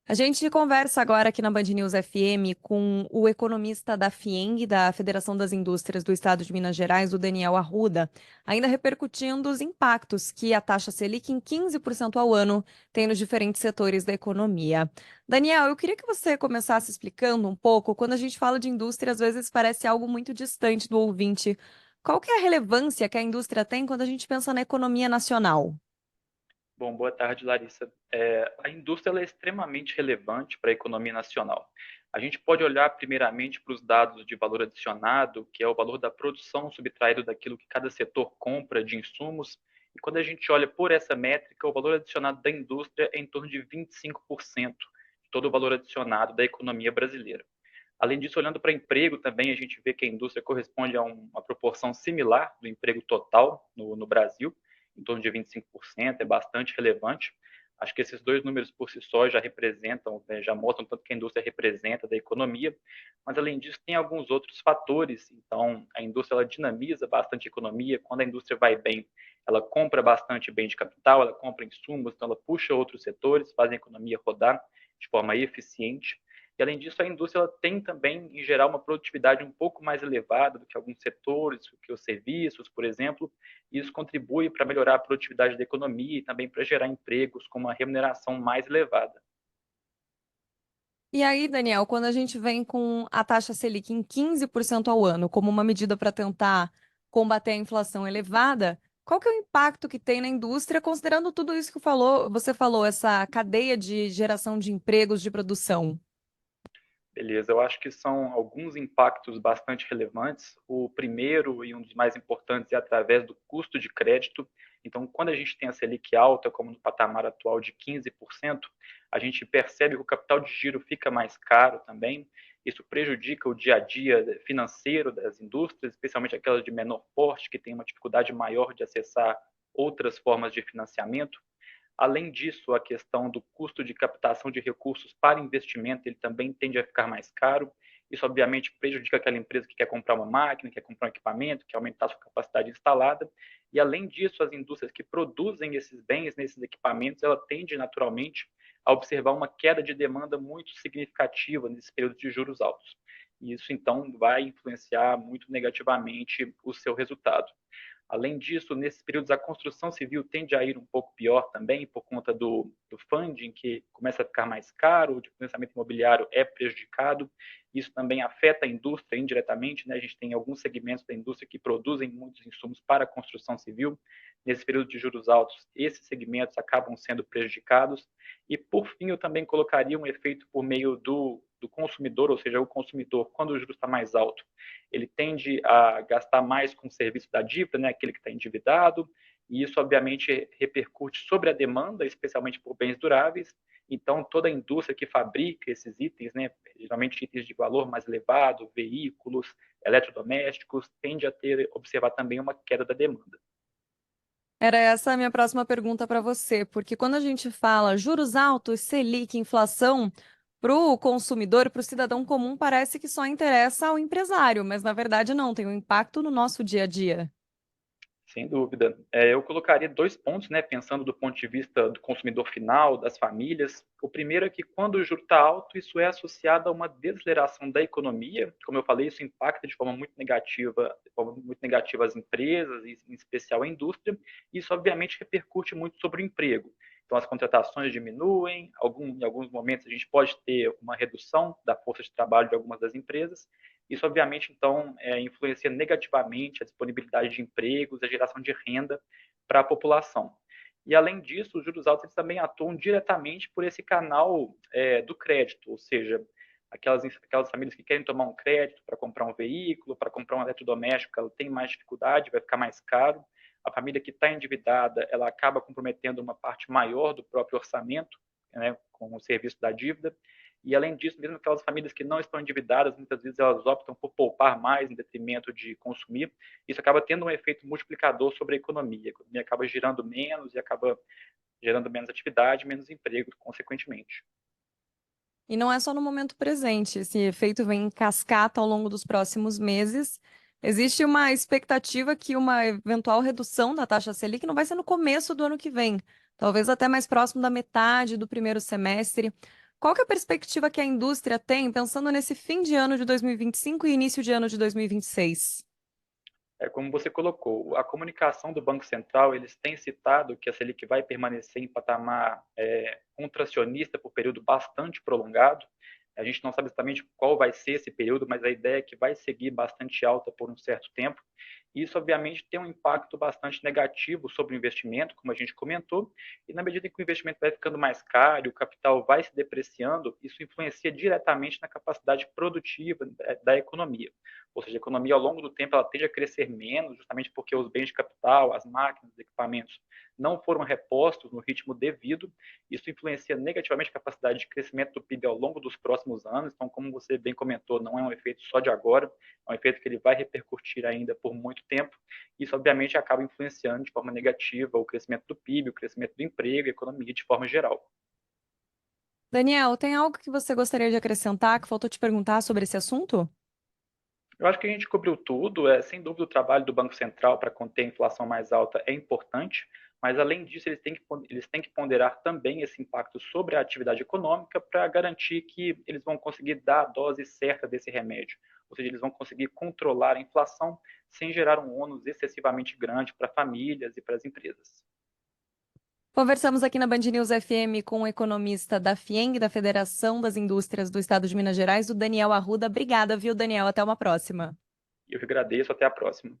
A gente conversa agora aqui na Band News FM com o economista da FIENG, da Federação das Indústrias do Estado de Minas Gerais, o Daniel Arruda, ainda repercutindo os impactos que a taxa Selic em 15% ao ano tem nos diferentes setores da economia. Daniel, eu queria que você começasse explicando um pouco, quando a gente fala de indústria, às vezes parece algo muito distante do ouvinte. Qual que é a relevância que a indústria tem quando a gente pensa na economia nacional? Bom, boa tarde, Larissa. A indústria ela é extremamente relevante para a economia nacional. A gente pode olhar primeiramente para os dados de valor adicionado, que é o valor da produção subtraído daquilo que cada setor compra de insumos. E quando a gente olha por essa métrica, o valor adicionado da indústria é em torno de 25% de todo o valor adicionado da economia brasileira. Além disso, olhando para emprego também, a gente vê que a indústria corresponde a uma proporção similar do emprego total no Brasil, em torno de 25%, é bastante relevante. Acho que esses dois números por si só já representam, né, já mostram tanto que a indústria representa da economia, mas além disso tem alguns outros fatores. Então, a indústria ela dinamiza bastante a economia. Quando a indústria vai bem, ela compra bastante bem de capital, ela compra insumos, então ela puxa outros setores, faz a economia rodar de forma eficiente. E, além disso, a indústria ela tem também, em geral, uma produtividade um pouco mais elevada do que alguns setores, do que os serviços, por exemplo, e isso contribui para melhorar a produtividade da economia e também para gerar empregos com uma remuneração mais elevada. E aí, Daniel, quando a gente vem com a taxa Selic em 15% ao ano, como uma medida para tentar combater a inflação elevada, qual que é o impacto que tem na indústria, considerando tudo isso que você falou, essa cadeia de geração de empregos de produção? Beleza, eu acho que são alguns impactos bastante relevantes. O primeiro e um dos mais importantes é através do custo de crédito. Então, quando a gente tem a Selic alta, como no patamar atual de 15%, a gente percebe que o capital de giro fica mais caro também. Isso prejudica o dia a dia financeiro das indústrias, especialmente aquelas de menor porte, que têm uma dificuldade maior de acessar outras formas de financiamento. Além disso, a questão do custo de captação de recursos para investimento, ele também tende a ficar mais caro. Isso, obviamente, prejudica aquela empresa que quer comprar uma máquina, quer comprar um equipamento, quer aumentar a sua capacidade instalada. E, além disso, as indústrias que produzem esses bens, nesses equipamentos, ela tende, naturalmente, a observar uma queda de demanda muito significativa nesse período de juros altos. E isso, então, vai influenciar muito negativamente o seu resultado. Além disso, nesses períodos, a construção civil tende a ir um pouco pior também, por conta do funding, que começa a ficar mais caro, o financiamento imobiliário é prejudicado. Isso também afeta a indústria indiretamente, né? A gente tem alguns segmentos da indústria que produzem muitos insumos para a construção civil. Nesse período de juros altos, esses segmentos acabam sendo prejudicados. E, por fim, eu também colocaria um efeito por meio do consumidor, ou seja, o consumidor, quando o juros está mais alto, ele tende a gastar mais com o serviço da dívida, né, aquele que está endividado, e isso, obviamente, repercute sobre a demanda, especialmente por bens duráveis. Então, toda a indústria que fabrica esses itens, né, geralmente itens de valor mais elevado, veículos, eletrodomésticos, tende a observar também uma queda da demanda. Era essa a minha próxima pergunta para você, porque quando a gente fala juros altos, Selic, inflação, para o consumidor, para o cidadão comum, parece que só interessa ao empresário, mas na verdade não, tem um impacto no nosso dia a dia. Sem dúvida. Eu colocaria dois pontos, né, pensando do ponto de vista do consumidor final, das famílias. O primeiro é que quando o juro está alto, isso é associado a uma desaceleração da economia. Como eu falei, isso impacta de forma muito negativa as empresas, e em especial a indústria. Isso, obviamente, repercute muito sobre o emprego. Então, as contratações diminuem, em alguns momentos a gente pode ter uma redução da força de trabalho de algumas das empresas. Isso, obviamente, então, influencia negativamente a disponibilidade de empregos, a geração de renda para a população. E, além disso, os juros altos eles também atuam diretamente por esse canal do crédito, ou seja, aquelas famílias que querem tomar um crédito para comprar um veículo, para comprar um eletrodoméstico, ela tem mais dificuldade, vai ficar mais caro. A família que está endividada, ela acaba comprometendo uma parte maior do próprio orçamento, né, com o serviço da dívida. E, além disso, mesmo aquelas famílias que não estão endividadas, muitas vezes elas optam por poupar mais em detrimento de consumir. Isso acaba tendo um efeito multiplicador sobre a economia. A economia acaba girando menos e acaba gerando menos atividade, menos emprego, consequentemente. E não é só no momento presente, esse efeito vem em cascata ao longo dos próximos meses. Existe uma expectativa que uma eventual redução da taxa Selic não vai ser no começo do ano que vem, talvez até mais próximo da metade do primeiro semestre. Qual que é a perspectiva que a indústria tem pensando nesse fim de ano de 2025 e início de ano de 2026? Como você colocou, a comunicação do Banco Central, eles têm citado que a Selic vai permanecer em patamar contracionista por período bastante prolongado. A gente não sabe exatamente qual vai ser esse período, mas a ideia é que vai seguir bastante alta por um certo tempo. Isso, obviamente, tem um impacto bastante negativo sobre o investimento, como a gente comentou, e na medida em que o investimento vai ficando mais caro, o capital vai se depreciando, isso influencia diretamente na capacidade produtiva da economia. Ou seja, a economia, ao longo do tempo, ela tende a crescer menos, justamente porque os bens de capital, as máquinas, os equipamentos, não foram repostos no ritmo devido. Isso influencia negativamente a capacidade de crescimento do PIB ao longo dos próximos anos. Então, como você bem comentou, não é um efeito só de agora, é um efeito que ele vai repercutir ainda por muito tempo. Isso, obviamente, acaba influenciando de forma negativa o crescimento do PIB, o crescimento do emprego e a economia de forma geral. Daniel, tem algo que você gostaria de acrescentar que faltou te perguntar sobre esse assunto? Eu acho que a gente cobriu tudo. Sem dúvida, o trabalho do Banco Central para conter a inflação mais alta é importante, mas, além disso, eles têm que ponderar também esse impacto sobre a atividade econômica para garantir que eles vão conseguir dar a dose certa desse remédio. Ou seja, eles vão conseguir controlar a inflação sem gerar um ônus excessivamente grande para famílias e para as empresas. Conversamos aqui na Band News FM com o economista da FIENG, da Federação das Indústrias do Estado de Minas Gerais, o Daniel Arruda. Obrigada, viu, Daniel? Até uma próxima. Eu que agradeço. Até a próxima.